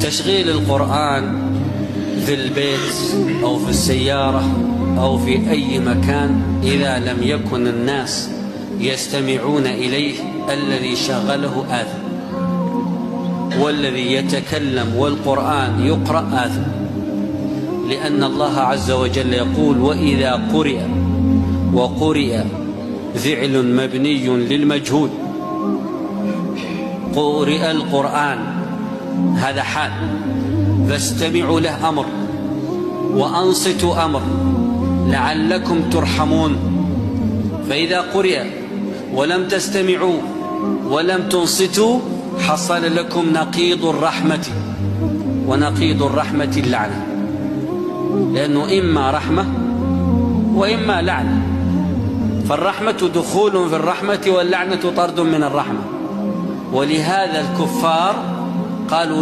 تشغيل القرآن في البيت أو في السيارة أو في أي مكان إذا لم يكن الناس يستمعون إليه الذي شغله آثم، والذي يتكلم والقرآن يقرأ آثم، لأن الله عز وجل يقول: وإذا قرئ، وقرئ فعل مبني للمجهول، قرئ القرآن هذا حال، فاستمعوا له أمر، وأنصتوا أمر لعلكم ترحمون. فإذا قرئ ولم تستمعوا ولم تنصتوا حصل لكم نقيض الرحمة، ونقيض الرحمة اللعنة، لأنه إما رحمة وإما لعنة، فالرحمة دخول في الرحمة واللعنة طرد من الرحمة. ولهذا الكفار قالوا